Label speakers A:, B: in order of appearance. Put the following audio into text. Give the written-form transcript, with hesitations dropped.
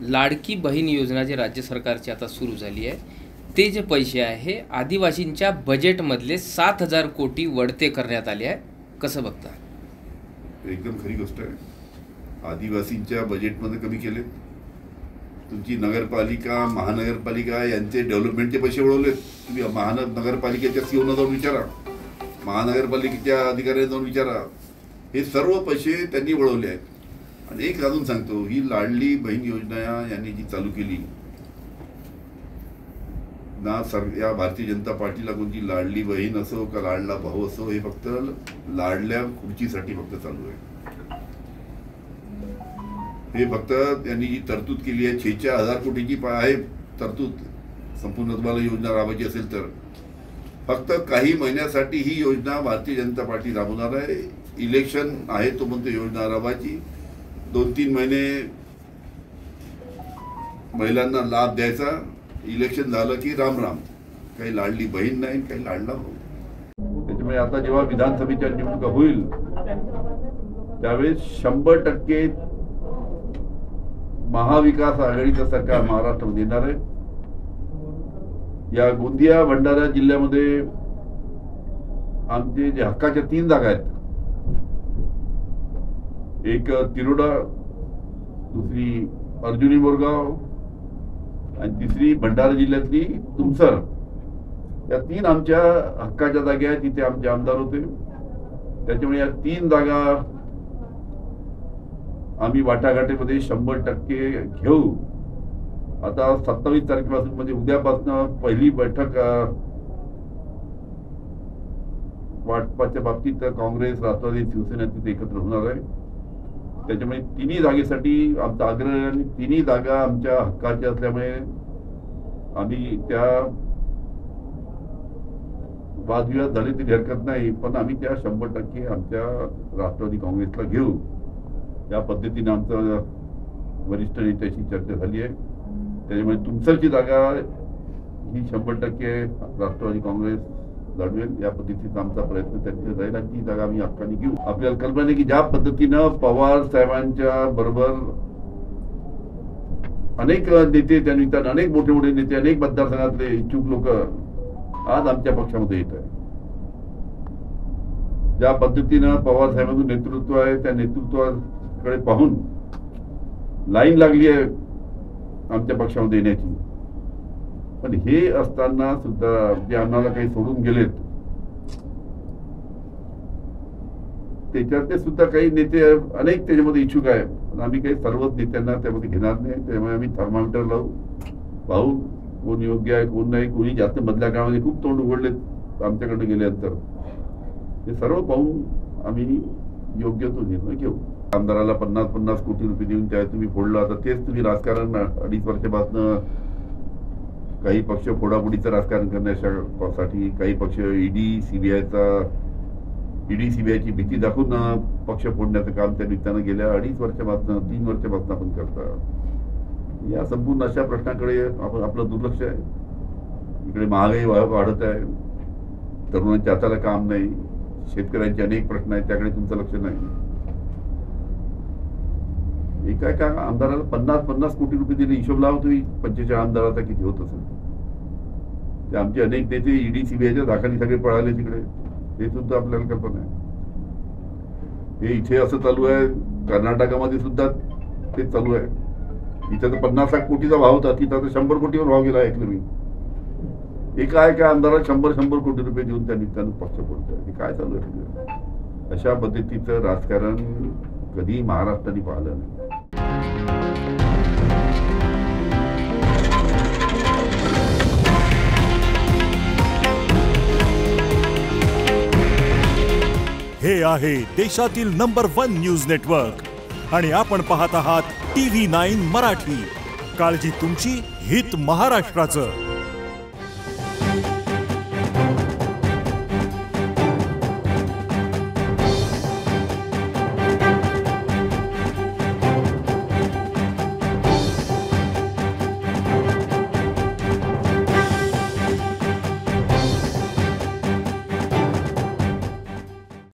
A: लाडकी बहीण योजना जे राज्य सरकारची आता सुरू झाली आहे, ते जे पैसे आहे हे आदिवासींच्या बजेटमधले 7,000 कोटी वळते करण्यात आले आहे. कसं बघता?
B: एकदम खरी गोष्ट आहे. आदिवासींच्या बजेटमध्ये कमी केले. तुमची नगरपालिका, महानगरपालिका यांचे डेव्हलपमेंटचे पैसे वळवले. तुम्ही महानगरपालिकेच्या सीओना जाऊन विचारा, महानगरपालिकेच्या अधिकाऱ्यांना जाऊन विचारा. हे सर्व पैसे त्यांनी वळवले आहेत. आणि एक अजून सांगतो, ही लाडली बहीण योजना यांनी जी चालू केली ना, या भारतीय जनता पार्टीला कोणती लाडली बहीण असो का लाडला भाऊ असो, हे फक्त लाडल्या खुर्चीसाठी फक्त चालू आहे. हे फक्त त्यांनी जी तरतूद केली आहे 46,000 कोटीची आहे तरतूद. संपूर्ण तुम्हाला योजना राबवायची असेल तर फक्त काही महिन्यासाठी ही योजना भारतीय जनता पार्टी राबवणार आहे. इलेक्शन आहे तो म्हणतो योजना राबवायची. 2-3 महिने महिलांना लाभ द्यायचा. इलेक्शन झालं की राम राम. काही लाडली बहीण नाही, काही लाडला भाऊ. त्याच्यामुळे आता जेव्हा विधानसभेच्या निवडणुका होईल त्यावेळेस 100% महाविकास आघाडीचं सरकार महाराष्ट्रामध्ये येणार आहे. या गोंदिया भंडारा जिल्ह्यामध्ये आमचे जे हक्काच्या 3 जागा आहेत, एक तिरोडा, दुसरी अर्जुनी मोरगाव आणि तिसरी भंडारा जिल्ह्यातली तुमसर, या 3 आमच्या हक्काच्या जागा आहेत. तिथे आमचे आमदार होते. त्याच्यामुळे या 3 जागा आम्ही वाटाघाटीमध्ये 100% घेऊ. आता 27 तारखेपासून म्हणजे उद्यापासून पहिली बैठक वाटपाच्या बाबतीत काँग्रेस, राष्ट्रवादी, शिवसेना तिथे एकत्र होणार आहे. त्याच्यामुळे 3 जागेसाठी आमचा आग्रह आहे आणि 3 जागा आमच्या हक्काच्या असल्यामुळे आम्ही त्या वादविवाद झाले तरी हरकत नाही, पण आम्ही त्या 100% आमच्या राष्ट्रवादी काँग्रेसला घेऊ. या पद्धतीने आमचं वरिष्ठ नेत्याशी चर्चा झाली आहे. त्याच्यामुळे तुमसरची जागा ही 100% राष्ट्रवादी काँग्रेस लढवेल. या पद्धतीचा आमचा प्रयत्न त्यांच्या जाईल आणि ती जागा आम्ही हक्काने घेऊ. आपल्याला कल्पना आहे की ज्या पद्धतीनं पवार साहेबांच्या बरोबर अनेक नेते, त्यानिमित्तानं अनेक मोठे मोठे नेते, अनेक मतदारसंघातले इच्छुक लोक आज आमच्या पक्षामध्ये येत आहे. ज्या पद्धतीनं पवार साहेबांचं नेतृत्व आहे त्या नेतृत्वाकडे पाहून लाईन लागली आहे आमच्या पक्षामध्ये येण्याची. पण हे असताना सुद्धा जे आम्हाला काही सोडून गेलेत त्याच्यातले सुद्धा काही नेते अनेक त्याच्यामध्ये इच्छुक आहेत. पण आम्ही काही सर्वच नेत्यांना त्यामध्ये घेणार नाही. त्यामुळे आम्ही थर्मामीटर लावू, पाहू कोण योग्य आहे कोण नाही. कोणी जास्त मधल्या काळामध्ये खूप तोंड उघडलेत आमच्याकडे गेल्यानंतर. हे सर्व पाहून आम्ही योग्य तो निर्णय घेऊ. आमदाराला 50-50 कोटी रुपये देऊन त्या तुम्ही फोडलं. आता तेच तुम्ही राजकारण 2.5 वर्षापासून काही पक्ष फोडाफोडीचं राजकारण करण्यासाठी, काही पक्ष ईडी सीबीआयची भीती दाखवून पक्ष फोडण्याचं काम त्या निमित्तानं गेल्या 2.5 वर्षापासून 3 वर्षापासून आपण करता. या संपूर्ण अशा प्रश्नाकडे आपलं दुर्लक्ष आहे. इकडे महागाई वाढत आहे, तरुणांच्या हाताला काम नाही, शेतकऱ्यांचे अनेक प्रश्न आहेत, त्याकडे तुमचं लक्ष नाही. एका आमदाराला 50-50 कोटी रुपये दिले. हिशोब लावतो 45 आमदाराचा किती होत असेल. ते आमचे अनेक नेते ईडी सीबीआयच्या दाखाली सगळे पळाले तिकडे, हे सुद्धा आपल्याला कल्पना आहे. हे इथे असं चालू आहे, कर्नाटकामध्ये सुद्धा ते चालू आहे. इथे तर 50 लाख कोटीचा भाव होता, तिथं तर 100 कोटीवर भाव गेला ऐकलं मी. एका आमदाराला 100 कोटी रुपये देऊन त्या निमित्तानं पक्ष फोडतोय. हे काय चालू आहे? अशा पद्धतीचं राजकारण कधी महाराष्ट्राने पाहिलं नाही.
C: हे आहे देशातील नंबर 1 न्यूज नेटवर्क आणि आपण पाहत आहात TV9 मराठी. काळजी तुमची, हित महाराष्ट्राचं.